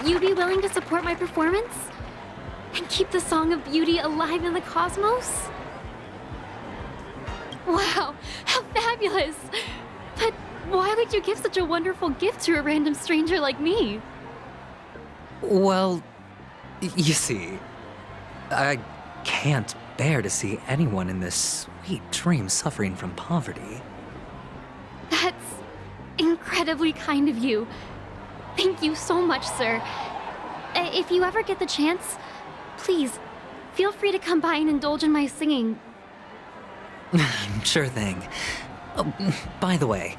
you be willing to support my performance? And keep the Song of Beauty alive in the cosmos? Wow, how fabulous! But why would you give such a wonderful gift to a random stranger like me? Well, you see, I can't bear to see anyone in this sweet dream suffering from poverty. That's incredibly kind of you. Thank you so much, sir. If you ever get the chance, please, feel free to come by and indulge in my singing. Sure thing. Oh, by the way,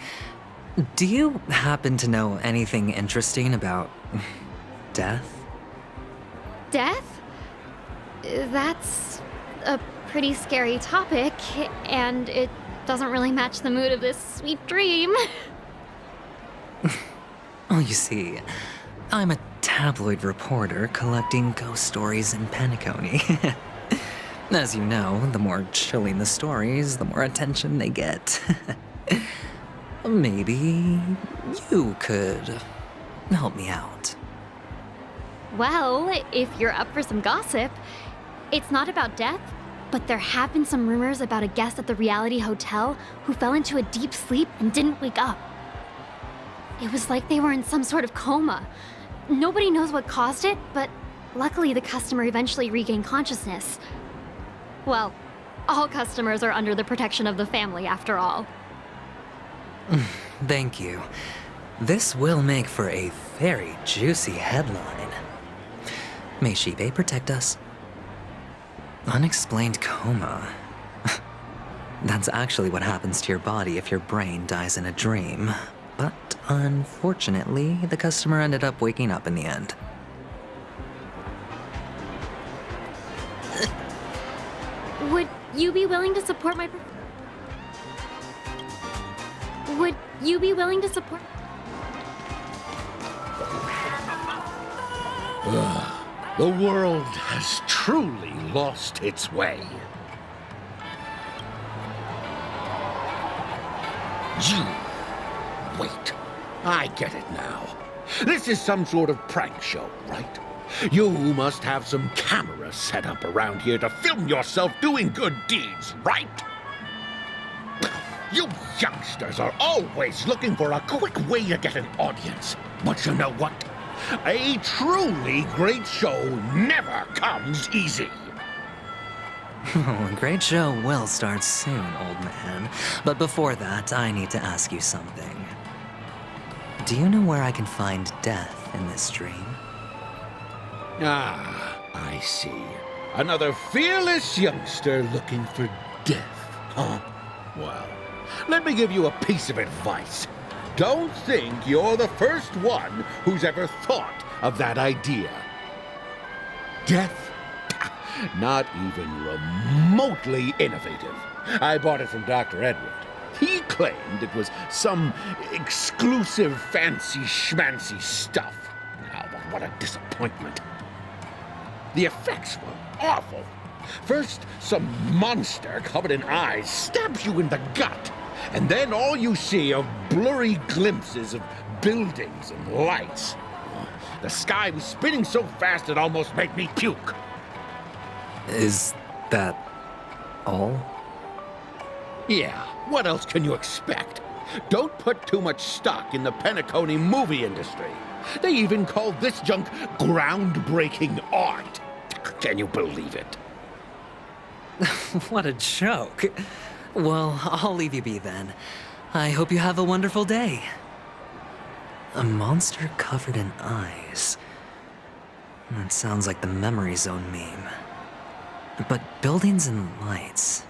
do you happen to know anything interesting about death? Death? That's a pretty scary topic, and it doesn't really match the mood of this sweet dream. Oh, you see, I'm a tabloid reporter collecting ghost stories in Penacony. As you know, the more chilling the stories, the more attention they get. Maybe you could help me out. Well, if you're up for some gossip, it's not about death, but there have been some rumors about a guest at the Reality Hotel who fell into a deep sleep and didn't wake up. It was like they were in some sort of coma. Nobody knows what caused it, but luckily the customer eventually regained consciousness. Well, all customers are under the protection of the family, after all. Thank you. This will make for a very juicy headline. May Shibe protect us. Unexplained coma. That's actually what happens to your body if your brain dies in a dream. But unfortunately, the customer ended up waking up in the end. Would you be willing to support my... Would you be willing to support... The world has truly lost its way. You... Wait. I get it now. This is some sort of prank show, right? You must have some cameras set up around here to film yourself doing good deeds, right? You youngsters are always looking for a quick way to get an audience. But you know what? A truly great show never comes easy. Oh, a great show will start soon, old man. But before that, I need to ask you something. Do you know where I can find death in this dream? Ah, I see. Another fearless youngster looking for death, huh? Well, let me give you a piece of advice. Don't think you're the first one who's ever thought of that idea. Death? Not even remotely innovative. I bought it from Dr. Edward. He claimed it was some exclusive fancy schmancy stuff. Now, what a disappointment. The effects were awful. First, some monster covered in eyes stabs you in the gut, and then all you see are blurry glimpses of buildings and lights. The sky was spinning so fast it almost made me puke. Is that all? Yeah, what else can you expect? Don't put too much stock in the Penacony movie industry. They even call this junk groundbreaking art. Can you believe it? What a joke. Well, I'll leave you be then. I hope you have a wonderful day. A monster covered in eyes. That sounds like the Memory Zone meme. But buildings and lights...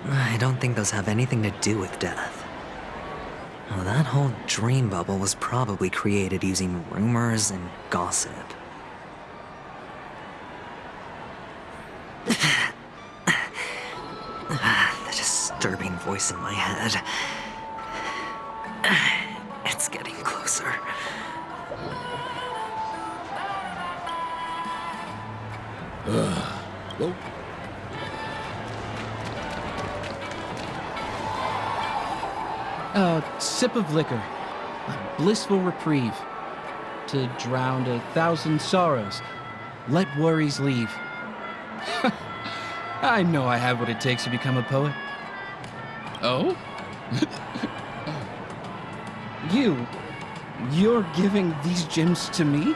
I don't think those have anything to do with death. Well, that whole dream bubble was probably created using rumors and gossip. The disturbing voice in my head. It's getting closer. Oh. A sip of liquor. A blissful reprieve. to drown 1,000 sorrows. Let worries leave. I know I have what it takes to become a poet. Oh? You're giving these gems to me?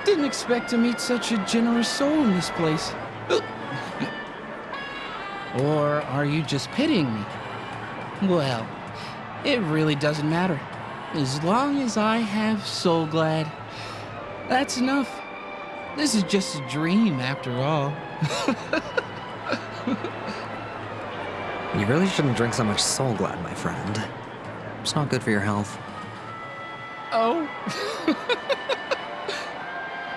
Didn't expect to meet such a generous soul in this place. Or are you just pitying me? Well, it really doesn't matter. As long as I have Soul Glad, that's enough. This is just a dream after all. You really shouldn't drink so much Soul Glad, my friend. It's not good for your health. Oh?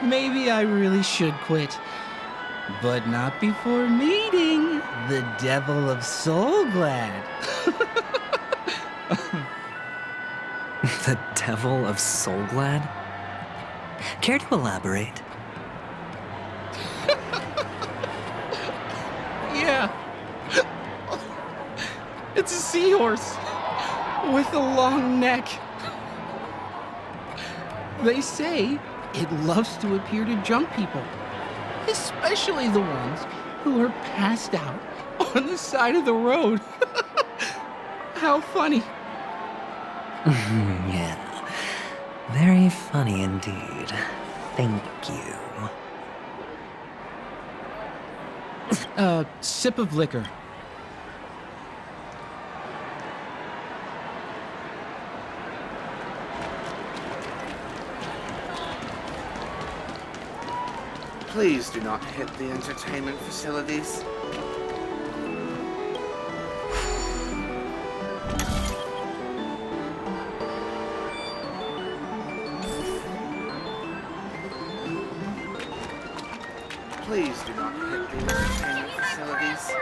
Maybe I really should quit. But not before meeting the Devil of Soul Glad. The Devil of Soul Glad? Care to elaborate? Yeah. It's a seahorse with a long neck. They say it loves to appear to drunk people, especially the ones who are passed out on the side of the road. How funny. Yeah. Very funny indeed. Thank you. Sip of liquor. Please do not hit the entertainment facilities. Please do not hit the entertainment facilities.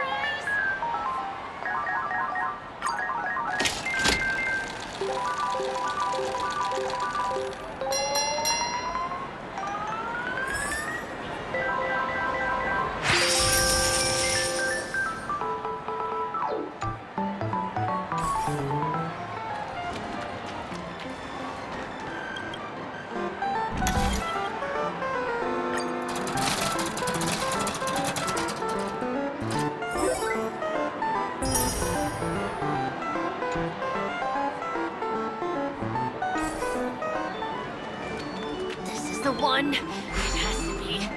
This is the one. It has to be.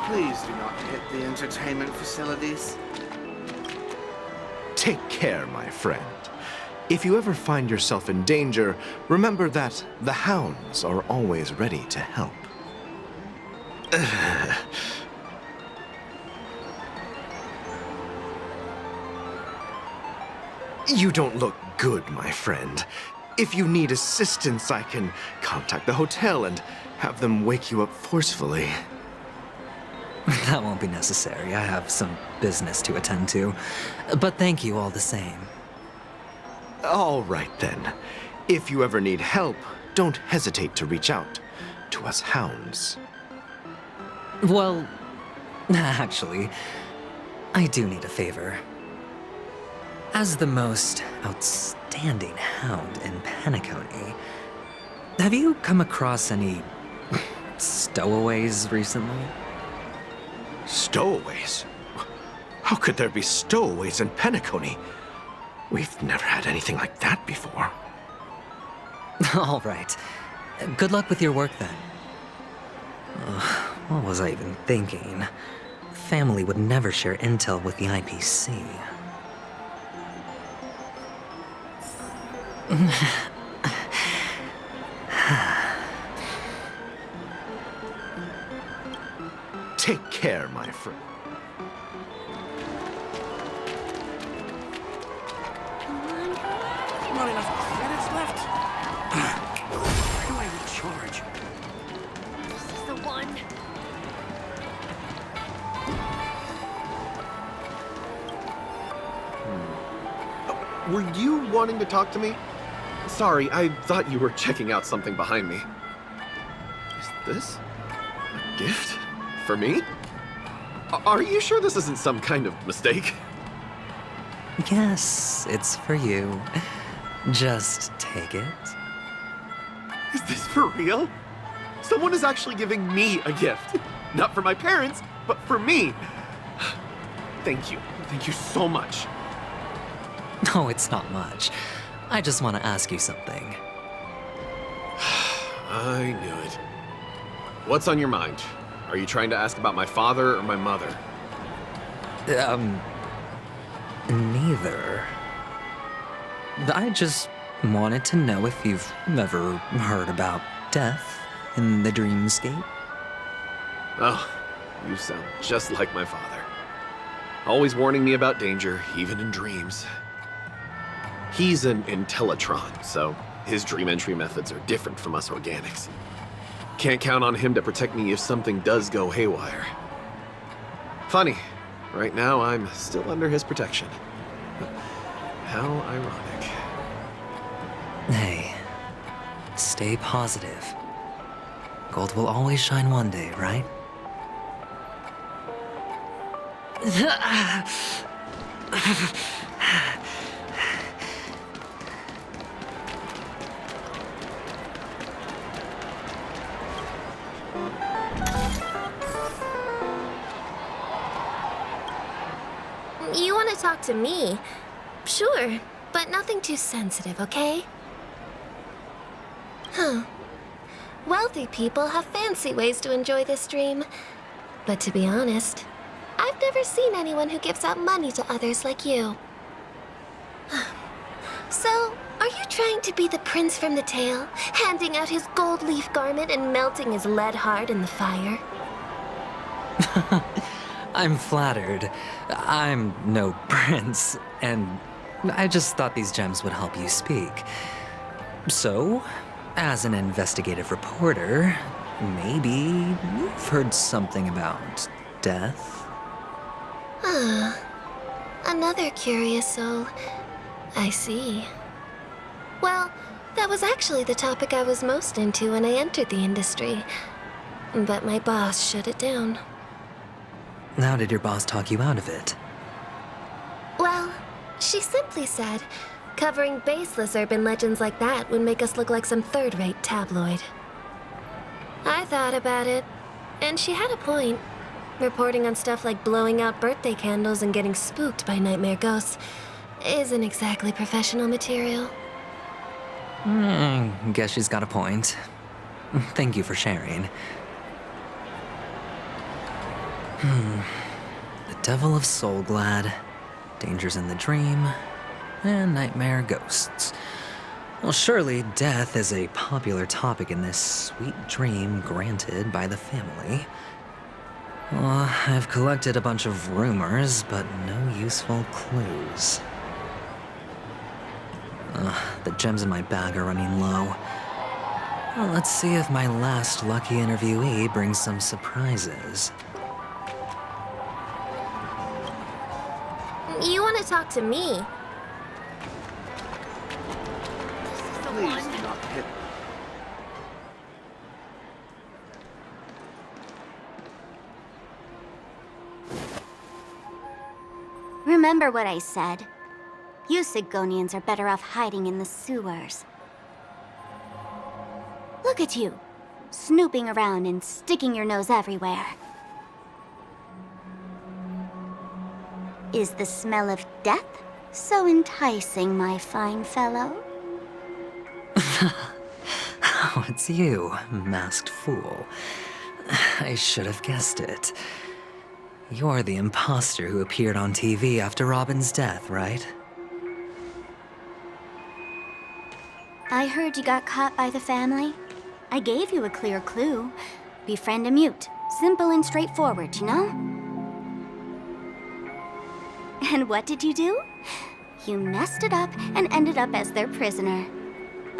Please do not hit the entertainment facilities. Take care, my friend. If you ever find yourself in danger, remember that the hounds are always ready to help. You don't look good, my friend. If you need assistance, I can contact the hotel and have them wake you up forcefully. That won't be necessary. I have some business to attend to. But thank you all the same. All right, then. If you ever need help, don't hesitate to reach out to us hounds. Well, actually, I do need a favor. As the most outstanding hound in Penacony, have you come across any stowaways recently? Stowaways? How could there be stowaways in Penacony? We've never had anything like that before. All right. Good luck with your work then. What was I even thinking? Family would never share intel with the IPC. Take care, my friend. Not enough credits left. were you wanting to talk to me? Sorry, I thought you were checking out something behind me. Is this a gift? For me? Are you sure this isn't some kind of mistake? Yes, it's for you. Just take it. Is this for real? Someone is actually giving me a gift. Not for my parents, but for me. Thank you. Thank you so much. No, it's not much. I just want to ask you something. I knew it. What's on your mind? Are you trying to ask about my father or my mother? Neither. I just wanted to know if you've ever heard about death in the dreamscape. Oh, you sound just like my father. Always warning me about danger, even in dreams. He's an Intellitron, so his dream entry methods are different from us organics. Can't count on him to protect me if something does go haywire. Funny, right now I'm still under his protection. How ironic. Hey, stay positive. Gold will always shine one day, right? You want to talk to me? Sure, but nothing too sensitive, okay? Huh. Wealthy people have fancy ways to enjoy this dream. But to be honest, I've never seen anyone who gives out money to others like you. So, are you trying to be the prince from the tale, handing out his gold leaf garment and melting his lead heart in the fire? I'm flattered. I'm no prince, and I just thought these gems would help you speak. So, as an investigative reporter, maybe you've heard something about death? Ah, another curious soul. I see. Well, that was actually the topic I was most into when I entered the industry. But my boss shut it down. How did your boss talk you out of it? Well, she simply said, covering baseless urban legends like that would make us look like some third-rate tabloid. I thought about it, and she had a point. Reporting on stuff like blowing out birthday candles and getting spooked by nightmare ghosts isn't exactly professional material. Guess she's got a point. Thank you for sharing. The Devil of Soulglad, Dangers in the Dream, and Nightmare Ghosts. Well, surely death is a popular topic in this sweet dream granted by the family. Well, I've collected a bunch of rumors, but no useful clues. The gems in my bag are running low. Well, let's see if my last lucky interviewee brings some surprises. You want to talk to me? Please do not hit. Remember what I said. You Sigonians are better off hiding in the sewers. Look at you, snooping around and sticking your nose everywhere. Is the smell of death so enticing, my fine fellow? Oh, it's you, masked fool. I should have guessed it. You're the imposter who appeared on TV after Robin's death, right? I heard you got caught by the family. I gave you a clear clue. Befriend a mute. Simple and straightforward, you know? And what did you do? You messed it up and ended up as their prisoner.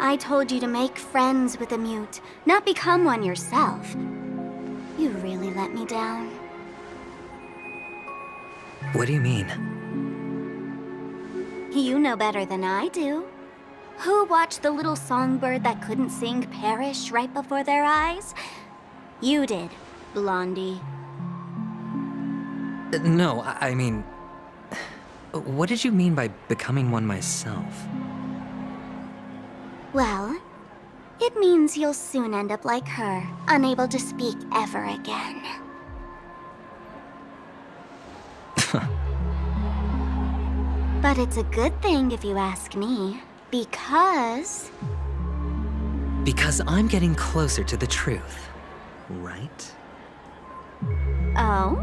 I told you to make friends with a mute, not become one yourself. You really let me down. What do you mean? You know better than I do. Who watched the little songbird that couldn't sing perish right before their eyes? You did, Blondie. No, I mean... What did you mean by becoming one myself? Well, it means you'll soon end up like her, unable to speak ever again. But it's a good thing if you ask me, because... Because I'm getting closer to the truth, right? Oh?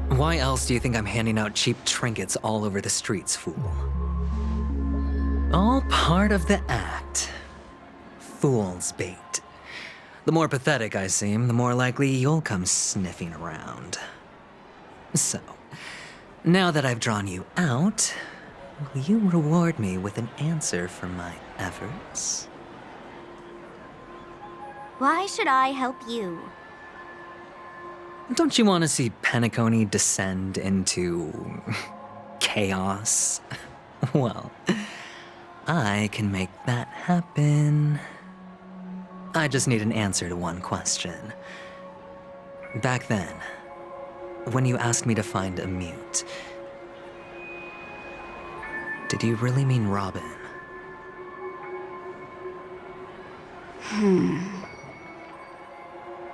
Why else do you think I'm handing out cheap trinkets all over the streets, fool? All part of the act. Fool's bait. The more pathetic I seem, the more likely you'll come sniffing around. So, now that I've drawn you out, will you reward me with an answer for my efforts? Why should I help you? Don't you want to see Penacony descend into... chaos? Well, I can make that happen. I just need an answer to one question. Back then, when you asked me to find a mute, did you really mean Robin?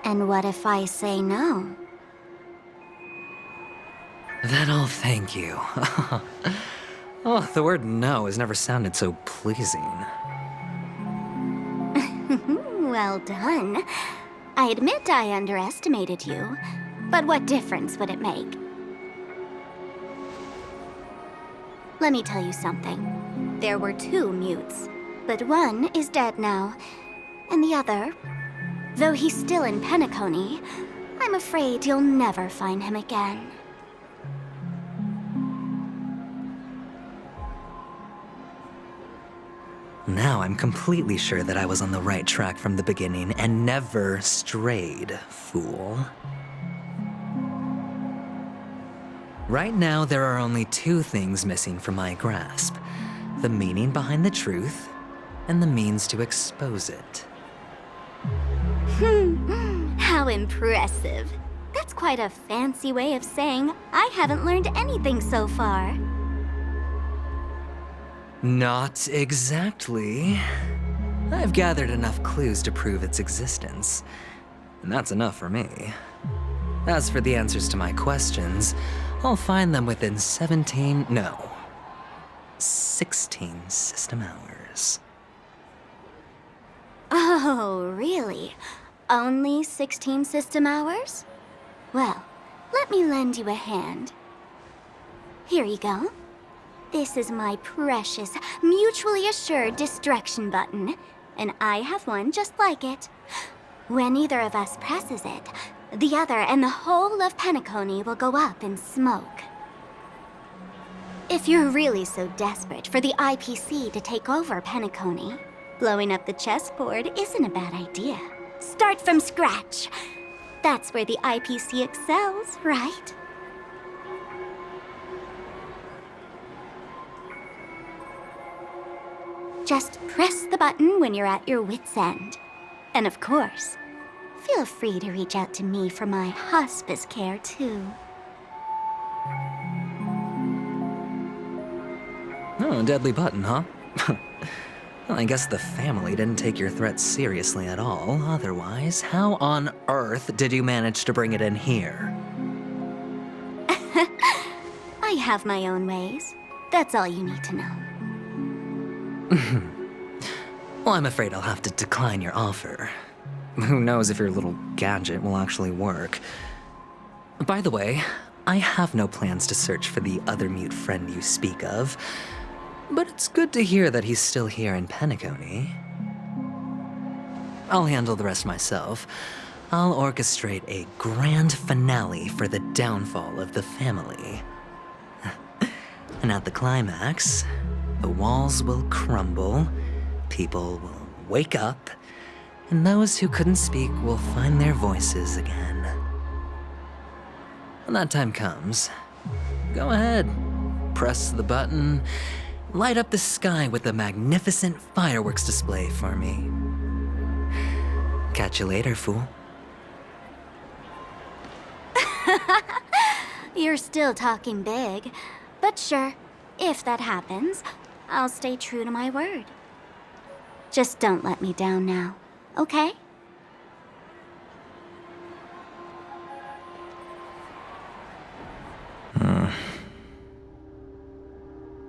And what if I say no? Then I'll thank you. Oh, the word no has never sounded so pleasing. Well done. I admit I underestimated you, but what difference would it make? Let me tell you something. There were 2 mutes, but one is dead now, and the other, though he's still in Penacony, I'm afraid you'll never find him again. Now I'm completely sure that I was on the right track from the beginning and never strayed, fool. Right now, there are only 2 things missing from my grasp. The meaning behind the truth, and the means to expose it. How impressive. That's quite a fancy way of saying I haven't learned anything so far. Not exactly. I've gathered enough clues to prove its existence, and that's enough for me. As for the answers to my questions, I'll find them within 16 system hours. Oh, really? Only 16 system hours? Well, let me lend you a hand. Here you go. This is my precious, mutually assured distraction button, and I have one just like it. When either of us presses it, the other and the whole of Penacony will go up in smoke. If you're really so desperate for the IPC to take over Penacony, blowing up the chessboard isn't a bad idea. Start from scratch. That's where the IPC excels, right? Just press the button when you're at your wit's end. And of course, feel free to reach out to me for my hospice care, too. Oh, deadly button, huh? Well, I guess the family didn't take your threat seriously at all. Otherwise, how on earth did you manage to bring it in here? I have my own ways. That's all you need to know. Well, I'm afraid I'll have to decline your offer. Who knows if your little gadget will actually work. By the way, I have no plans to search for the other mute friend you speak of, but it's good to hear that he's still here in Penacony. I'll handle the rest myself. I'll orchestrate a grand finale for the downfall of the family. And at the climax, the walls will crumble, people will wake up, and those who couldn't speak will find their voices again. When that time comes, go ahead, press the button, light up the sky with a magnificent fireworks display for me. Catch you later, fool. You're still talking big. But sure, if that happens, I'll stay true to my word. Just don't let me down now, okay?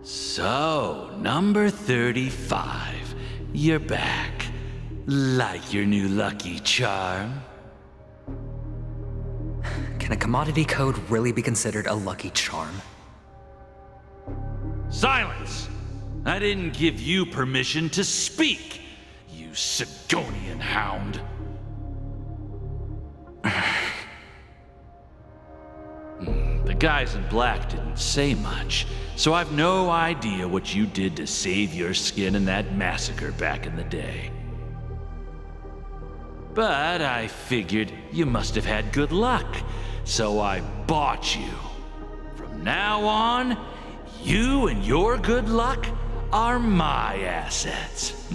So, number 35. You're back. Like your new Lucky Charm? Can a commodity code really be considered a lucky charm? Silence! I didn't give you permission to speak, you Sigonian hound. The guys in black didn't say much, so I've no idea what you did to save your skin in that massacre back in the day. But I figured you must have had good luck, so I bought you. From now on, you and your good luck are my assets.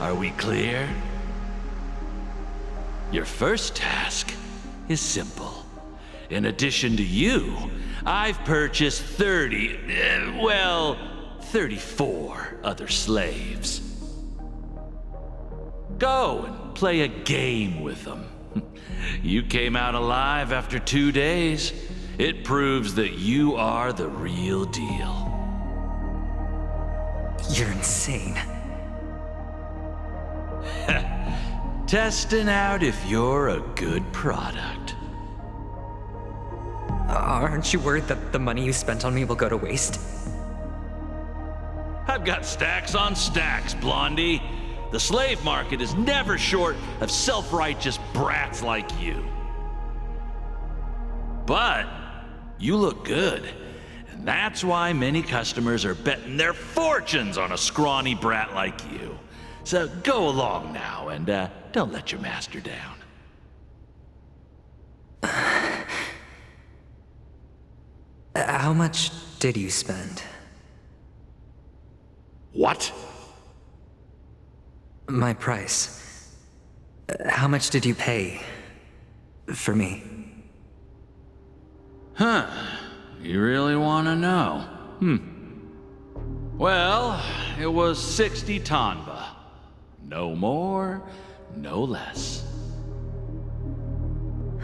Are we clear? Your first task is simple. In addition to you, I've purchased 34 other slaves. Go and play a game with them. You came out alive after 2 days. It proves that you are the real deal. You're insane. Testing out if you're a good product. Aren't you worried that the money you spent on me will go to waste? I've got stacks on stacks, Blondie. The slave market is never short of self-righteous brats like you. But you look good, and that's why many customers are betting their fortunes on a scrawny brat like you. So go along now, and don't let your master down. How much did you spend? What? My price. How much did you pay for me? Huh. You really want to know? Well, it was 60 tanba. No more, no less.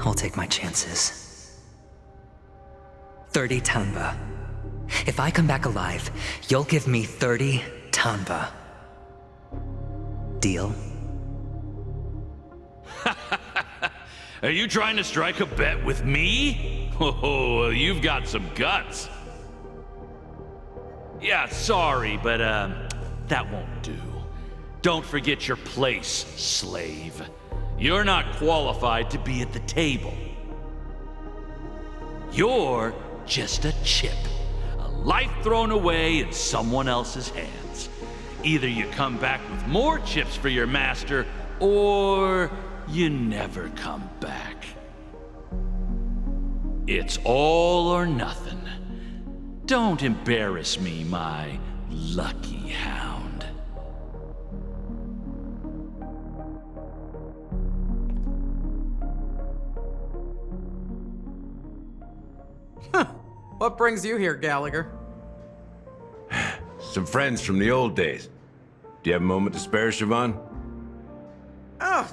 I'll take my chances. 30 tanba. If I come back alive, you'll give me 30 tanba. Deal? Are you trying to strike a bet with me? Oh, you've got some guts. Yeah, sorry, but that won't do. Don't forget your place, slave. You're not qualified to be at the table. You're just a chip. A life thrown away in someone else's hands. Either you come back with more chips for your master, or you never come back. It's all or nothing. Don't embarrass me, my lucky hound. What brings you here, Gallagher? Some friends from the old days. Do you have a moment to spare, Siobhan? Oh,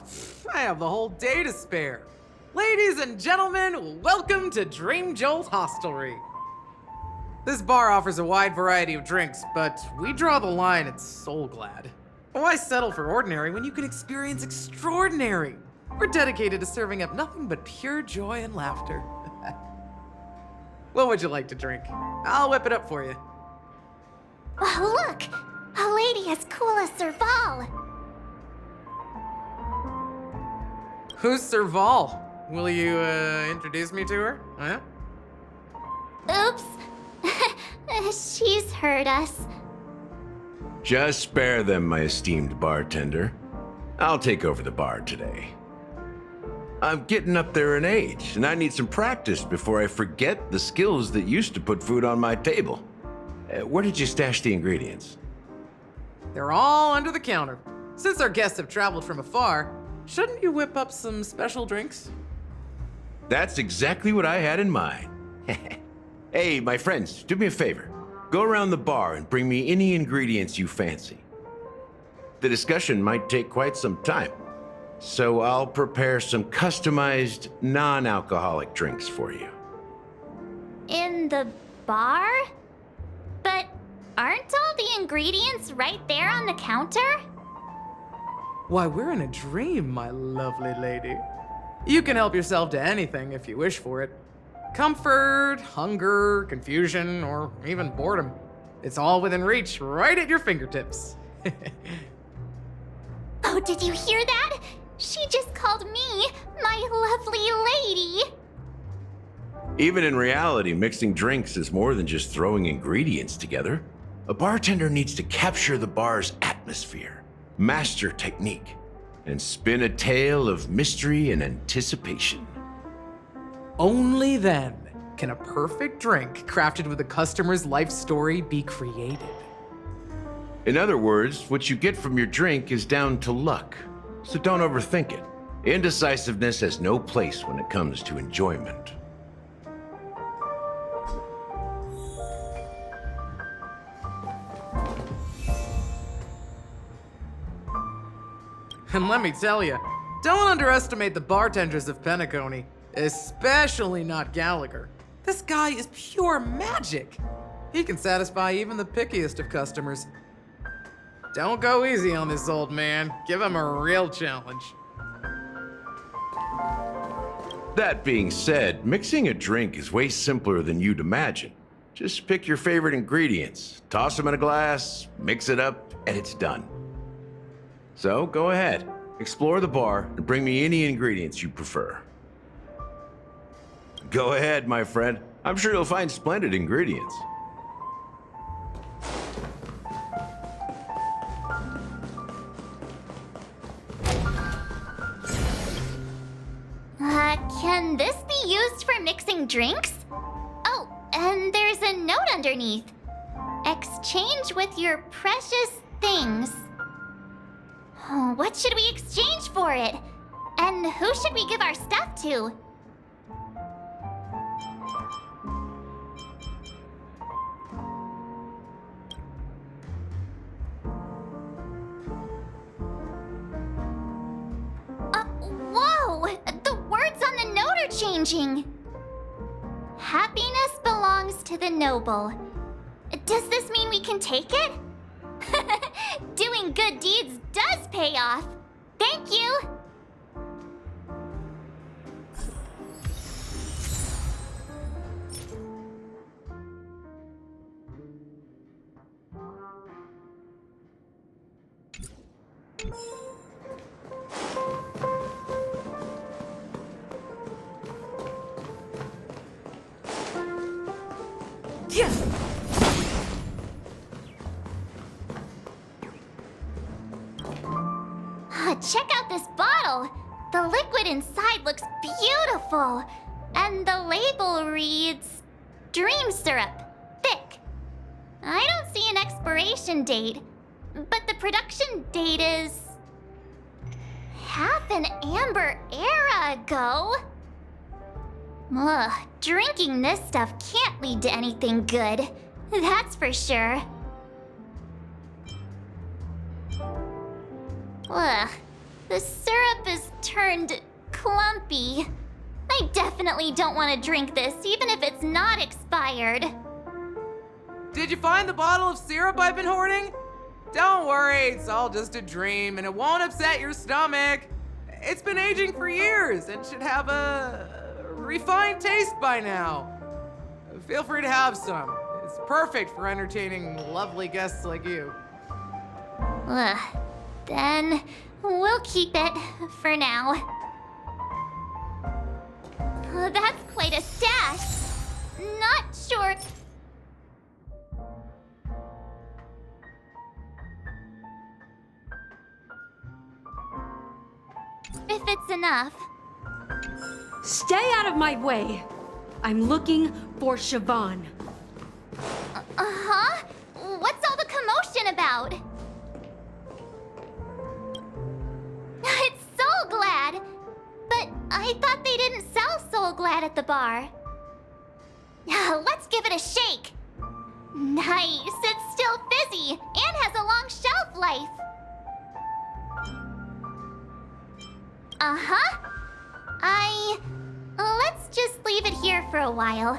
I have the whole day to spare. Ladies and gentlemen, welcome to Dream Jolt Hostelry. This bar offers a wide variety of drinks, but we draw the line at Soulglad. Why settle for ordinary when you can experience extraordinary? We're dedicated to serving up nothing but pure joy and laughter. What would you like to drink? I'll whip it up for you. Oh, look! A lady as cool as Serval. Who's Serval? Will you, introduce me to her? Huh? Oops. She's heard us. Just spare them, my esteemed bartender. I'll take over the bar today. I'm getting up there in age, and I need some practice before I forget the skills that used to put food on my table. Where did you stash the ingredients? They're all under the counter. Since our guests have traveled from afar, shouldn't you whip up some special drinks? That's exactly what I had in mind. Hey, my friends, do me a favor. Go around the bar and bring me any ingredients you fancy. The discussion might take quite some time, so I'll prepare some customized, non-alcoholic drinks for you. In the bar? But aren't all the ingredients right there on the counter? Why, we're in a dream, my lovely lady. You can help yourself to anything if you wish for it. Comfort, hunger, confusion, or even boredom. It's all within reach, right at your fingertips. Oh, did you hear that? She just called me my lovely lady. Even in reality, mixing drinks is more than just throwing ingredients together. A bartender needs to capture the bar's atmosphere, master technique, and spin a tale of mystery and anticipation. Only then can a perfect drink crafted with a customer's life story be created. In other words, what you get from your drink is down to luck, so don't overthink it. Indecisiveness has no place when it comes to enjoyment. And let me tell you, don't underestimate the bartenders of Penacony, especially not Gallagher. This guy is pure magic. He can satisfy even the pickiest of customers. Don't go easy on this old man. Give him a real challenge. That being said, mixing a drink is way simpler than you'd imagine. Just pick your favorite ingredients, toss them in a glass, mix it up, and it's done. So go ahead, explore the bar, and bring me any ingredients you prefer. Go ahead, my friend. I'm sure you'll find splendid ingredients. Can this be used for mixing drinks? Oh, and there's a note underneath. Exchange with your precious things. Oh, what should we exchange for it? And who should we give our stuff to? Whoa! The words on the note are changing. Happiness belongs to the noble. Does this mean we can take it? Doing good deeds does pay off. Thank you. Check out this bottle. The liquid inside looks beautiful. And the label reads, Dream Syrup, thick. I don't see an expiration date, but the production date is half an amber era ago. Ugh, drinking this stuff can't lead to anything good. That's for sure. Ugh, the syrup is turned clumpy. I definitely don't want to drink this, even if it's not expired. Did you find the bottle of syrup I've been hoarding? Don't worry, it's all just a dream and it won't upset your stomach. It's been aging for years and should have a refined taste by now. Feel free to have some. It's perfect for entertaining lovely guests like you. Ugh, then we'll keep it for now. That's quite a stash. Not sure. If it's enough. Stay out of my way. I'm looking for Siobhan. Uh-huh? What's all the commotion about? It's Soul Glad! But I thought they didn't sell Soul Glad at the bar. Let's give it a shake. Nice, it's still fizzy and has a long shelf life. Uh-huh. Let's just leave it here for a while,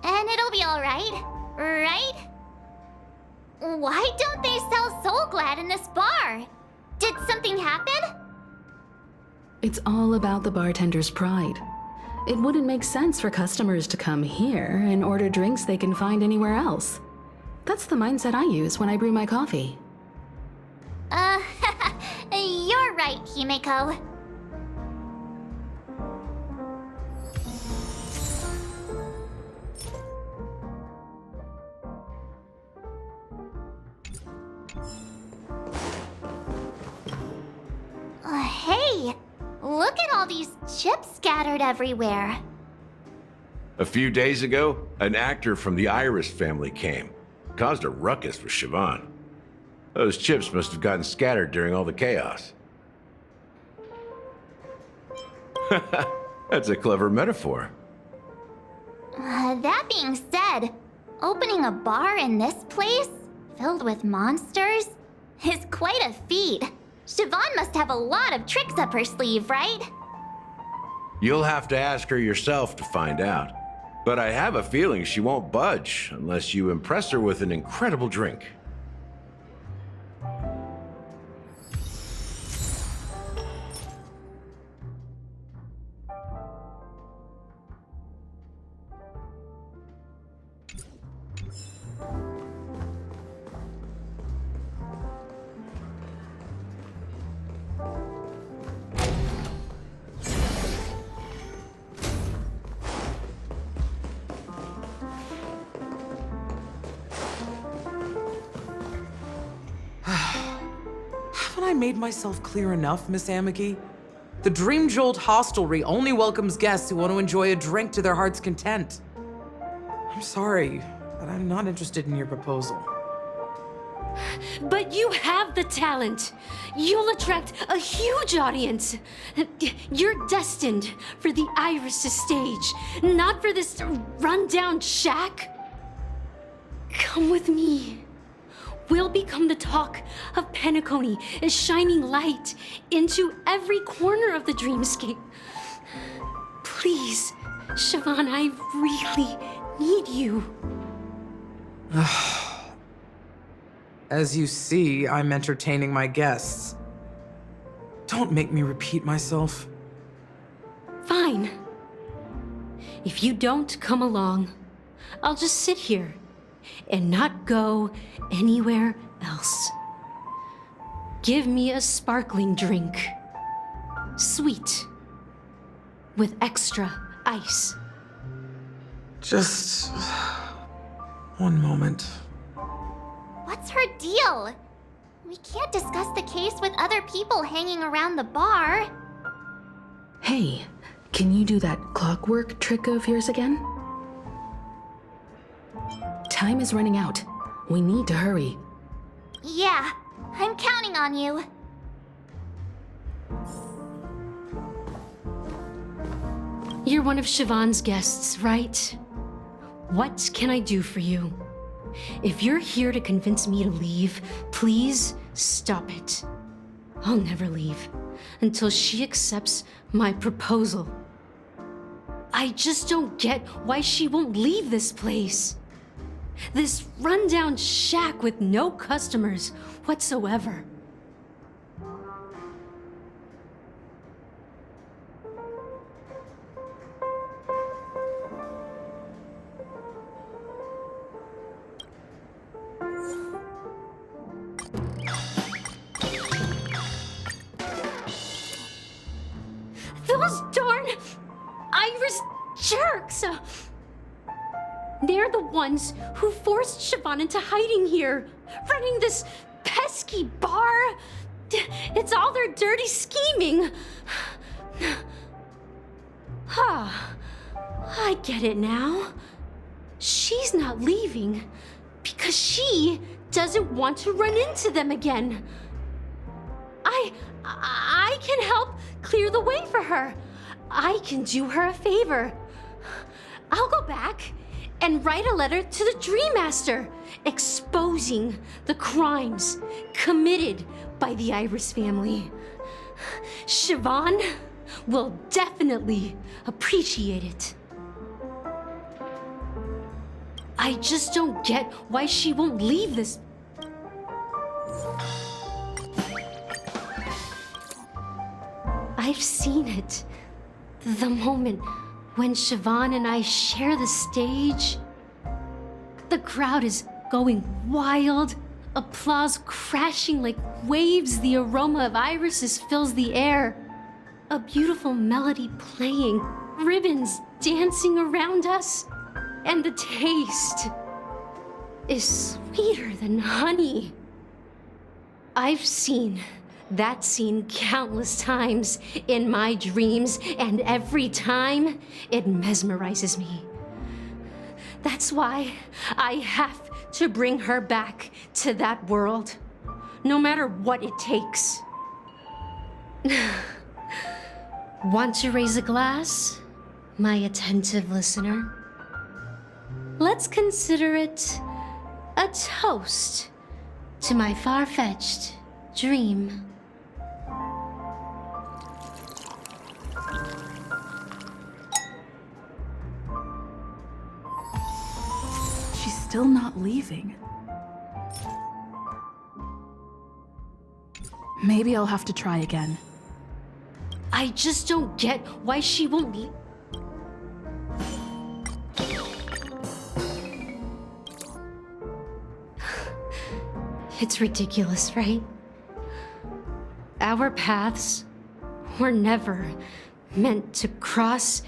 and it'll be alright, right? Why don't they sell Soul Glad in this bar? Did something happen? It's all about the bartender's pride. It wouldn't make sense for customers to come here and order drinks they can find anywhere else. That's the mindset I use when I brew my coffee. You're right, Himeko. Hey, look at all these chips scattered everywhere. A few days ago, an actor from the Iris family came. Caused a ruckus with Siobhan. Those chips must have gotten scattered during all the chaos. That's a clever metaphor. That being said, opening a bar in this place, filled with monsters, is quite a feat. Siobhan must have a lot of tricks up her sleeve, right? You'll have to ask her yourself to find out. But I have a feeling she won't budge unless you impress her with an incredible drink. Haven't I made myself clear enough, Miss Amiki? The Dream Jolt Hostelry only welcomes guests who want to enjoy a drink to their heart's content. I'm sorry, but I'm not interested in your proposal. But you have the talent. You'll attract a huge audience. You're destined for the Iris' stage, not for this rundown shack. Come with me. We'll become the talk of Penacony, a shining light into every corner of the dreamscape. Please, Siobhan, I really need you. As you see, I'm entertaining my guests. Don't make me repeat myself. Fine. If you don't come along, I'll just sit here and not go anywhere else. Give me a sparkling drink. Sweet. With extra ice. Just one moment. What's her deal? We can't discuss the case with other people hanging around the bar. Hey, can you do that clockwork trick of yours again? Time is running out. We need to hurry. Yeah, I'm counting on you. You're one of Siobhan's guests, right? What can I do for you? If you're here to convince me to leave, please stop it. I'll never leave until she accepts my proposal. I just don't get why she won't leave this place. This rundown shack with no customers whatsoever. Those darn Iris jerks! They're the ones who forced Siobhan into hiding here, running this pesky bar. It's all their dirty scheming. I get it now. She's not leaving because she doesn't want to run into them again. I can help clear the way for her. I can do her a favor. I'll go back and write a letter to the Dream Master exposing the crimes committed by the Iris family. Siobhan will definitely appreciate it. I just don't get why she won't leave this. I've seen it. The moment when Siobhan and I share the stage, the crowd is going wild, applause crashing like waves, the aroma of irises fills the air, a beautiful melody playing, ribbons dancing around us, and the taste is sweeter than honey. I've seen that scene countless times in my dreams, and every time it mesmerizes me. That's why I have to bring her back to that world, no matter what it takes. Want to raise a glass, my attentive listener? Let's consider it a toast to my far-fetched dream. She's still not leaving. Maybe I'll have to try again. I just don't get why she won't leave. It's ridiculous, right? Our paths were never meant to cross,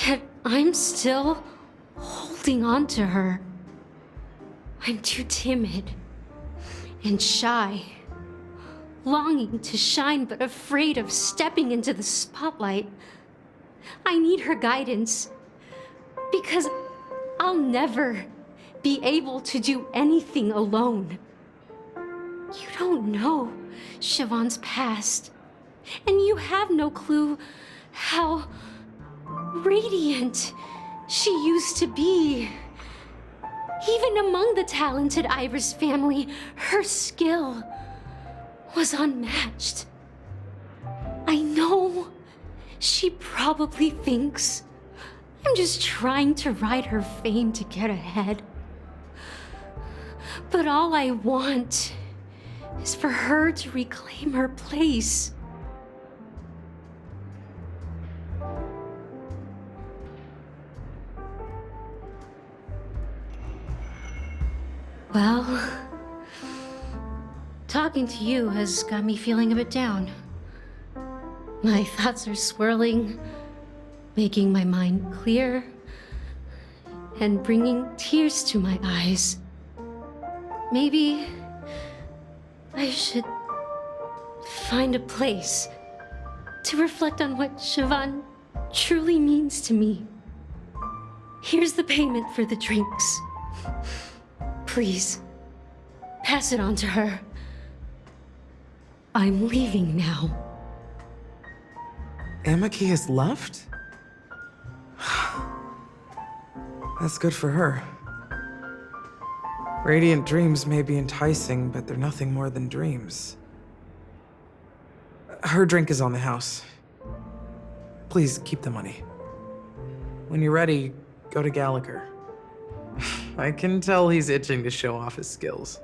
yet I'm still holding on to her. I'm too timid and shy, longing to shine but afraid of stepping into the spotlight. I need her guidance because I'll never be able to do anything alone. You don't know Siobhan's past, and you have no clue how radiant she used to be. Even among the talented Iris family, her skill was unmatched. I know she probably thinks I'm just trying to ride her fame to get ahead. But all I want is for her to reclaim her place. Well, talking to you has got me feeling a bit down. My thoughts are swirling, making my mind clear, and bringing tears to my eyes. Maybe I should find a place to reflect on what Siobhan truly means to me. Here's the payment for the drinks. Please, pass it on to her. I'm leaving now. Amaki has left? That's good for her. Radiant dreams may be enticing, but they're nothing more than dreams. Her drink is on the house. Please keep the money. When you're ready, go to Gallagher. I can tell he's itching to show off his skills.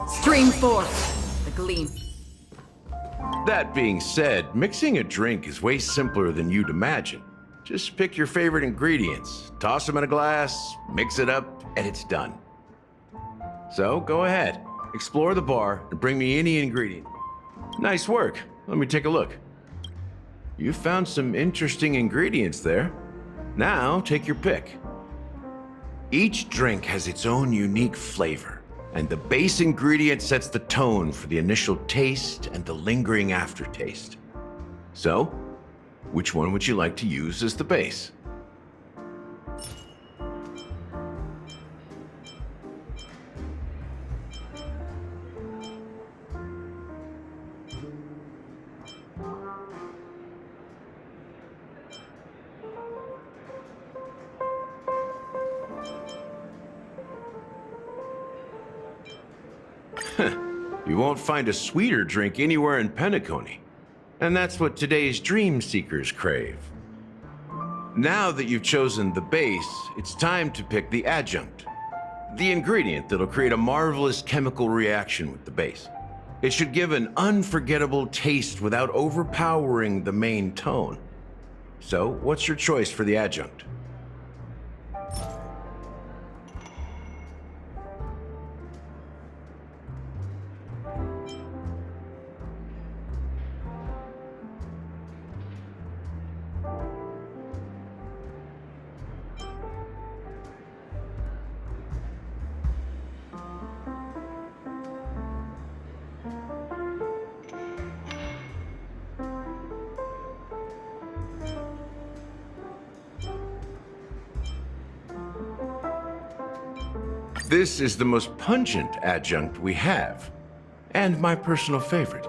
Stream 4, the Gleam. That being said, mixing a drink is way simpler than you'd imagine. Just pick your favorite ingredients, toss them in a glass, mix it up, and it's done. So go ahead, explore the bar, and bring me any ingredient. Nice work. Let me take a look. You found some interesting ingredients there. Now take your pick. Each drink has its own unique flavor, and the base ingredient sets the tone for the initial taste and the lingering aftertaste. So, which one would you like to use as the base? You won't find a sweeter drink anywhere in Penacony. And that's what today's dream seekers crave. Now that you've chosen the base, it's time to pick the adjunct. The ingredient that'll create a marvelous chemical reaction with the base. It should give an unforgettable taste without overpowering the main tone. So, what's your choice for the adjunct? This is the most pungent adjunct we have, and my personal favorite.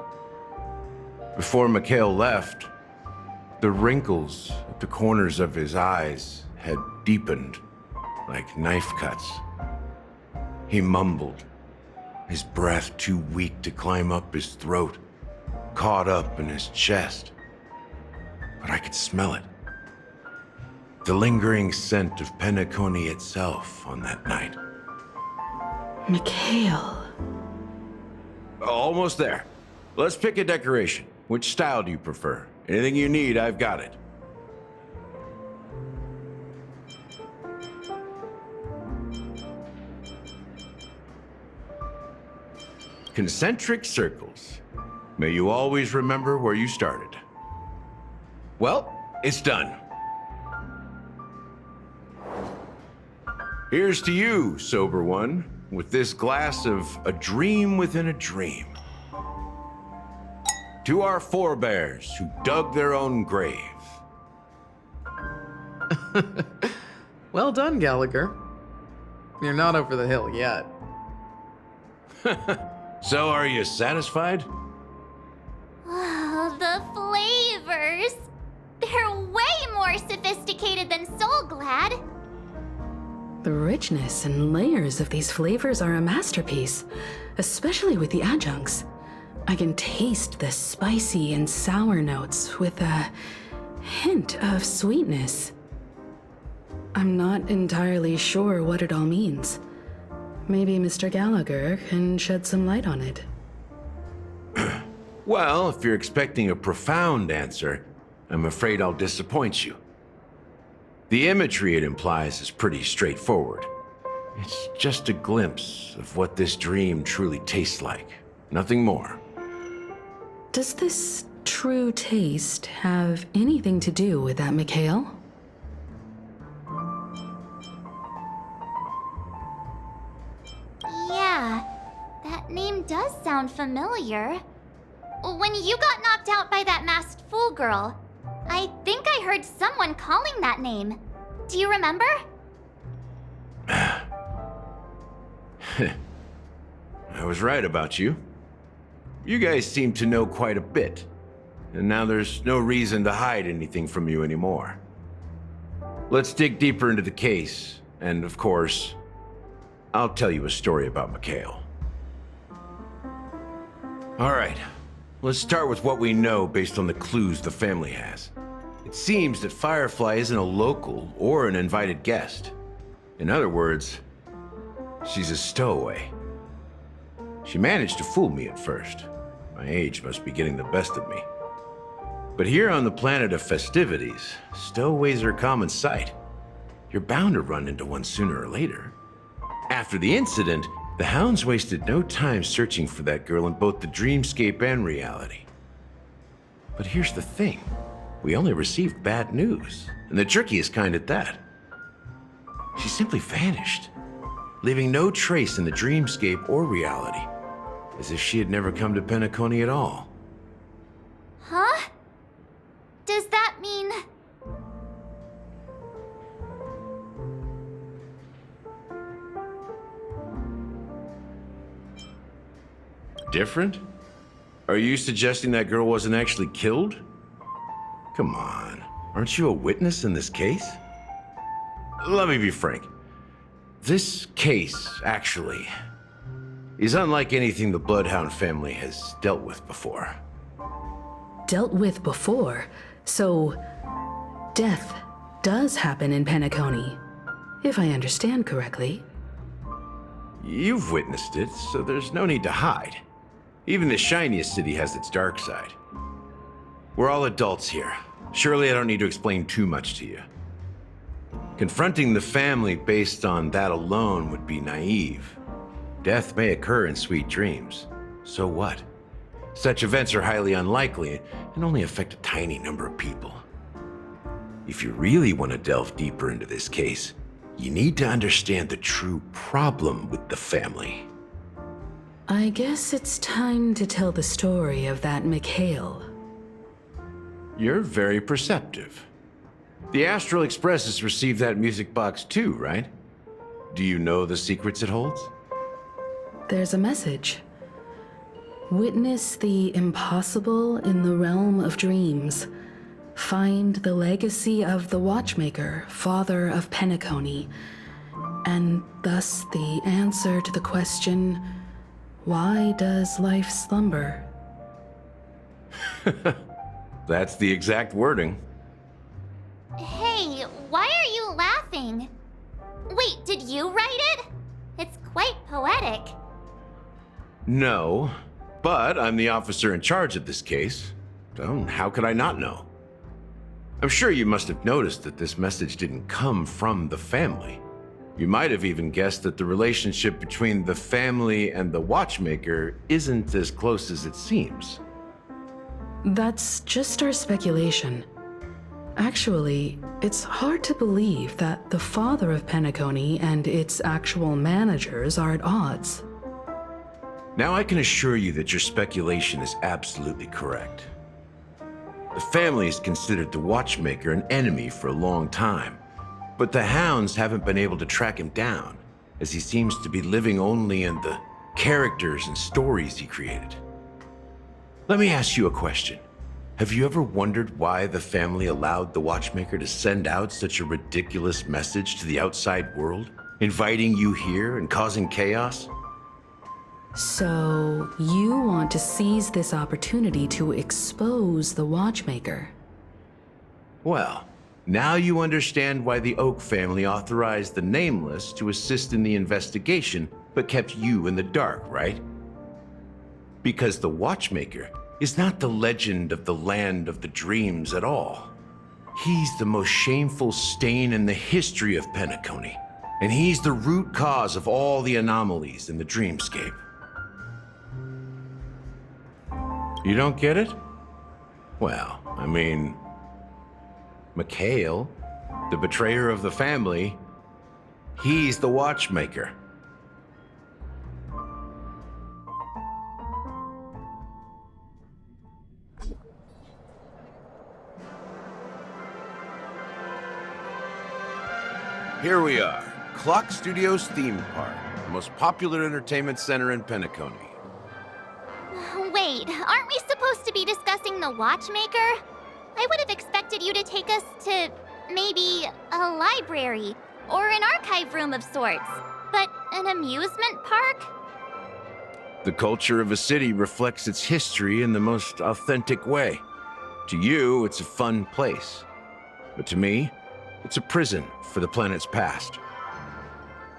Before Mikhail left, the wrinkles at the corners of his eyes had deepened like knife cuts. He mumbled, his breath too weak to climb up his throat, caught up in his chest. But I could smell it. The lingering scent of Penacony itself on that night. Mikhail. Almost there. Let's pick a decoration. Which style do you prefer? Anything you need, I've got it. Concentric circles. May you always remember where you started. Well, it's done. Here's to you, sober one, with this glass of a dream within a dream. To our forebears who dug their own grave. Well done, Gallagher. You're not over the hill yet. So, are you satisfied? Oh, the flavors! They're way more sophisticated than Soulglad. The richness and layers of these flavors are a masterpiece, especially with the adjuncts. I can taste the spicy and sour notes with a hint of sweetness. I'm not entirely sure what it all means. Maybe Mr. Gallagher can shed some light on it. Well, if you're expecting a profound answer, I'm afraid I'll disappoint you. The imagery it implies is pretty straightforward. It's just a glimpse of what this dream truly tastes like. Nothing more. Does this true taste have anything to do with that, Mikhail? Yeah, that name does sound familiar. When you got knocked out by that masked fool girl, I think I heard someone calling that name. Do you remember? I was right about you. You guys seem to know quite a bit, and now there's no reason to hide anything from you anymore. Let's dig deeper into the case, and of course, I'll tell you a story about Mikhail. All right, let's start with what we know based on the clues the family has. It seems that Firefly isn't a local or an invited guest. In other words, she's a stowaway. She managed to fool me at first. My age must be getting the best of me. But here on the planet of festivities, stowaways are a common sight. You're bound to run into one sooner or later. After the incident, the hounds wasted no time searching for that girl in both the dreamscape and reality. But here's the thing. We only received bad news, and the trickiest kind at that. she simply vanished, leaving no trace in the dreamscape or reality, as if she had never come to Penacony at all. Huh? Does that mean... Different? Are you suggesting that girl wasn't actually killed? Come on, aren't you a witness in this case? Let me be frank. This case, actually, is unlike anything the Bloodhound family has dealt with before. Dealt with before? So, death does happen in Penacony, if I understand correctly. You've witnessed it, so there's no need to hide. Even the shiniest city has its dark side. We're all adults here. Surely I don't need to explain too much to you. Confronting the family based on that alone would be naive. Death may occur in sweet dreams. So what? Such events are highly unlikely and only affect a tiny number of people. If you really want to delve deeper into this case, you need to understand the true problem with the family. I guess it's time to tell the story of that Mikhail. You're very perceptive. The Astral Express has received that music box too, right? Do you know the secrets it holds? There's a message. Witness the impossible in the realm of dreams. Find the legacy of the Watchmaker, father of Penacony, and thus the answer to the question, why does life slumber? That's the exact wording. Hey, why are you laughing? Wait, did you write it? It's quite poetic. No, but I'm the officer in charge of this case. So how could I not know? I'm sure you must have noticed that this message didn't come from the family. You might have even guessed that the relationship between the family and the Watchmaker isn't as close as it seems. That's just our speculation. Actually, it's hard to believe that the father of Penacony and its actual managers are at odds. Now I can assure you that your speculation is absolutely correct. The family has considered the Watchmaker an enemy for a long time, but the Hounds haven't been able to track him down, as he seems to be living only in the characters and stories he created. Let me ask you a question. Have you ever wondered why the family allowed the Watchmaker to send out such a ridiculous message to the outside world, inviting you here and causing chaos? So, you want to seize this opportunity to expose the Watchmaker? Well, now you understand why the Oak family authorized the Nameless to assist in the investigation, but kept you in the dark, right? Because the Watchmaker is not the legend of the Land of the Dreams at all. He's the most shameful stain in the history of Penacony, and he's the root cause of all the anomalies in the dreamscape. You don't get it? Well, I mean, Mikhail, the betrayer of the family, he's the Watchmaker. Here we are, Clock Studios theme park, the most popular entertainment center in Penacony. Wait, aren't we supposed to be discussing the Watchmaker? I would have expected you to take us to maybe a library or an archive room of sorts. But an amusement park? The culture of a city reflects its history in the most authentic way. To you, it's a fun place. But to me, it's a prison for the planet's past.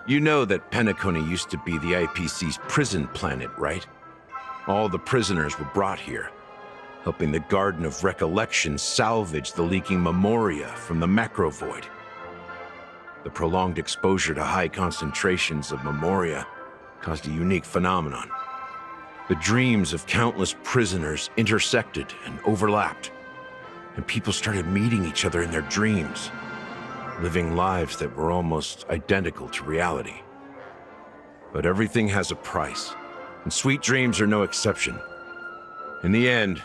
You know that Penacony used to be the IPC's prison planet, right? All the prisoners were brought here, helping the Garden of Recollection salvage the leaking memoria from the Macrovoid. The prolonged exposure to high concentrations of memoria caused a unique phenomenon. The dreams of countless prisoners intersected and overlapped, and people started meeting each other in their dreams. living lives that were almost identical to reality. But everything has a price, and sweet dreams are no exception. In the end,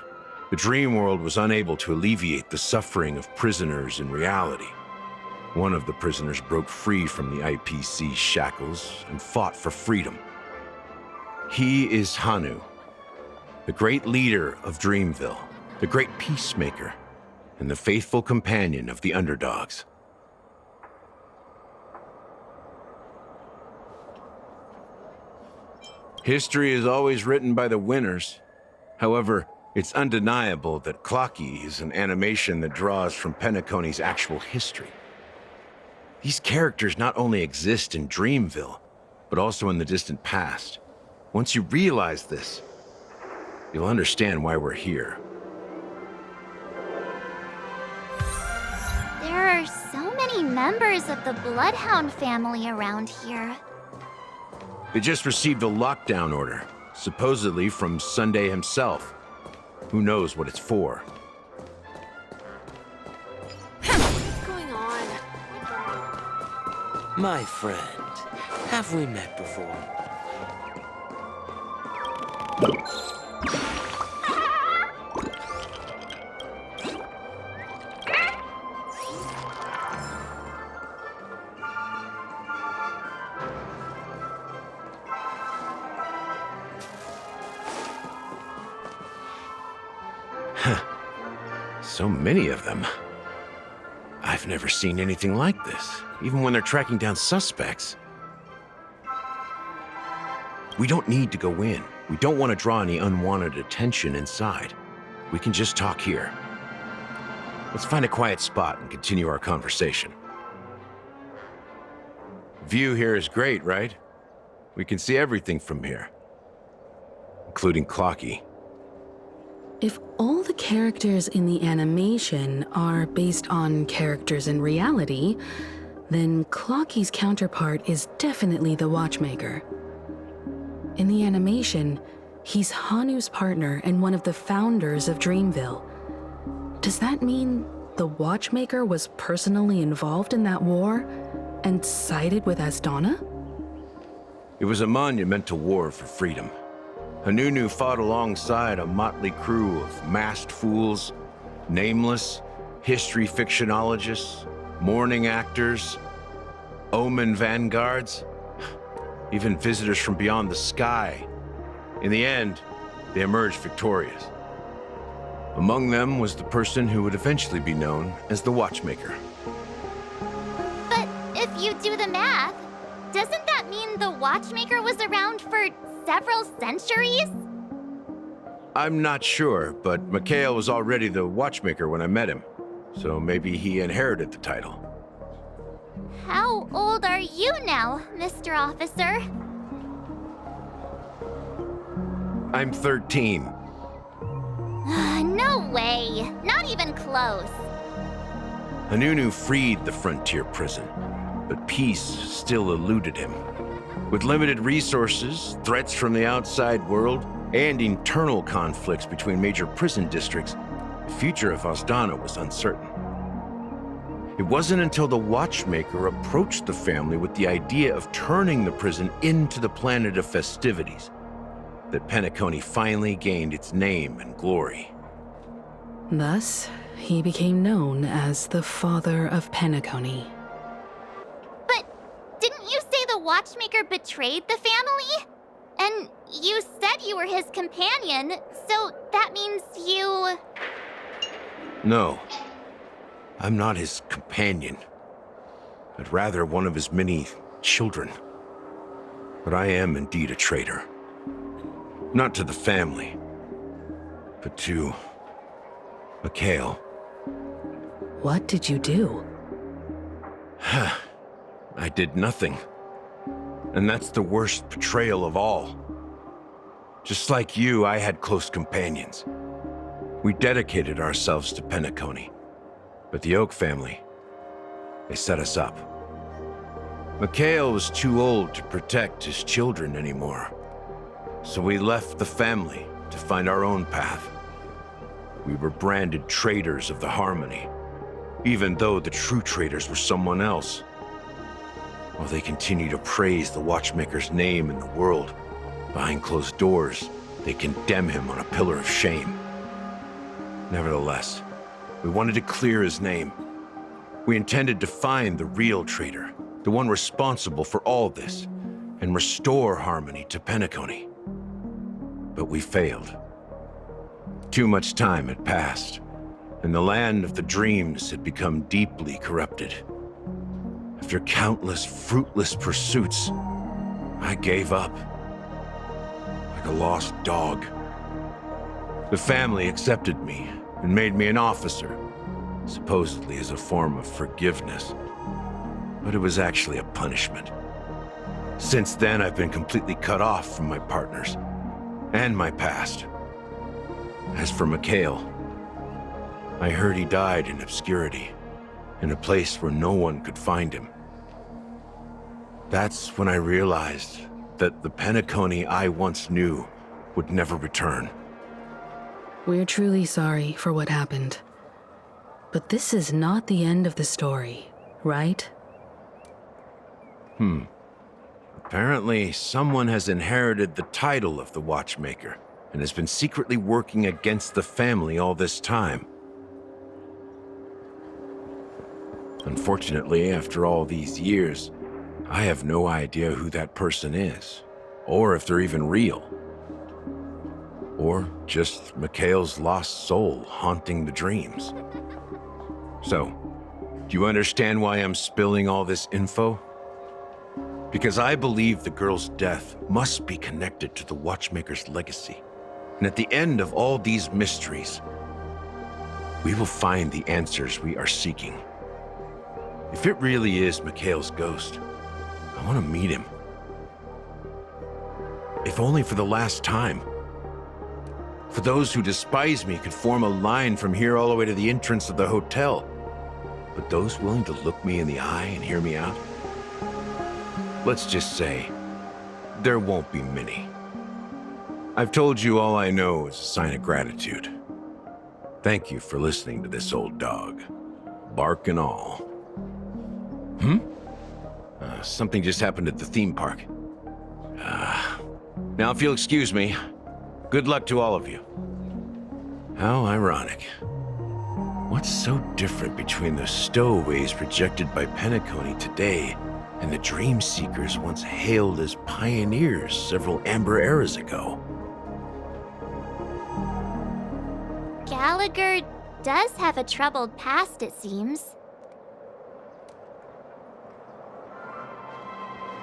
the dream world was unable to alleviate the suffering of prisoners in reality. One of the prisoners broke free from the IPC shackles and fought for freedom. He is Hanu, the great leader of Dreamville, the great peacemaker, and the faithful companion of the underdogs. History is always written by the winners. However, it's undeniable that Clocky is an animation that draws from Penacony's actual history. These characters not only exist in Dreamville, but also in the distant past. Once you realize this, you'll understand why we're here. There are so many members of the Bloodhound family around here. They just received a lockdown order, supposedly from Sunday himself. Who knows what it's for? What's going on? My friend, have we met before? So many of them. I've never seen anything like this, even when they're tracking down suspects. We don't need to go in. We don't want to draw any unwanted attention inside. We can just talk here. Let's find a quiet spot and continue our conversation. View here is great, right? We can see everything from here, including Clocky. If all the characters in the animation are based on characters in reality, then Clocky's counterpart is definitely the Watchmaker. In the animation, he's Hanu's partner and one of the founders of Dreamville. Does that mean the Watchmaker was personally involved in that war and sided with Asdana? It was a monumental war for freedom. Hanunu fought alongside a motley crew of masked fools, nameless, history fictionologists, mourning actors, omen vanguards, even visitors from beyond the sky. In the end, they emerged victorious. Among them was the person who would eventually be known as the Watchmaker. But if you do the math, doesn't that mean the Watchmaker was around for several centuries? I'm not sure, but Mikhail was already the Watchmaker when I met him, so maybe he inherited the title. How old are you now, Mr. Officer? I'm 13. No way. Not even close. Hanunu freed the frontier prison, but peace still eluded him. With limited resources, threats from the outside world, and internal conflicts between major prison districts, the future of Asdana was uncertain. It wasn't until the Watchmaker approached the family with the idea of turning the prison into the planet of festivities that Penacony finally gained its name and glory. Thus, he became known as the Father of Penacony. But didn't you say the Watchmaker betrayed the family? And you said you were his companion, so that means you... No, I'm not his companion, but rather one of his many children. But I am indeed a traitor. Not to the family, but to Mikhail. What did you do? I did nothing. And that's the worst betrayal of all. Just like you, I had close companions. We dedicated ourselves to Penacony. But the Oak family, they set us up. Mikhail was too old to protect his children anymore. So we left the family to find our own path. We were branded traitors of the Harmony. even though the true traitors were someone else. While they continue to praise the Watchmaker's name in the world, behind closed doors, they condemn him on a pillar of shame. Nevertheless, we wanted to clear his name. We intended to find the real traitor, the one responsible for all this, and restore harmony to Penacony. But we failed. Too much time had passed, and the land of the dreams had become deeply corrupted. After countless fruitless pursuits, I gave up. Like a lost dog. The family accepted me and made me an officer, supposedly as a form of forgiveness. But it was actually a punishment. Since then, I've been completely cut off from my partners and my past. As for Mikhail, I heard he died in obscurity, in a place where no one could find him. That's when I realized that the Penacony I once knew would never return. We're truly sorry for what happened. But this is not the end of the story, right? Apparently, someone has inherited the title of the Watchmaker and has been secretly working against the family all this time. Unfortunately, after all these years, I have no idea who that person is, or if they're even real. Or just Mikhail's lost soul haunting the dreams. So, do you understand why I'm spilling all this info? Because I believe the girl's death must be connected to the Watchmaker's legacy. And at the end of all these mysteries, we will find the answers we are seeking. If it really is Mikhail's ghost, I want to meet him. If only for the last time. For those who despise me could form a line from here all the way to the entrance of the hotel. But those willing to look me in the eye and hear me out? Let's just say, there won't be many. I've told you all I know is a sign of gratitude. Thank you for listening to this old dog. Bark and all. Something just happened at the theme park. Now if you'll excuse me, good luck to all of you. How ironic. What's so different between the stowaways projected by Penacony today and the Dream Seekers once hailed as pioneers several Amber eras ago? Gallagher does have a troubled past, it seems.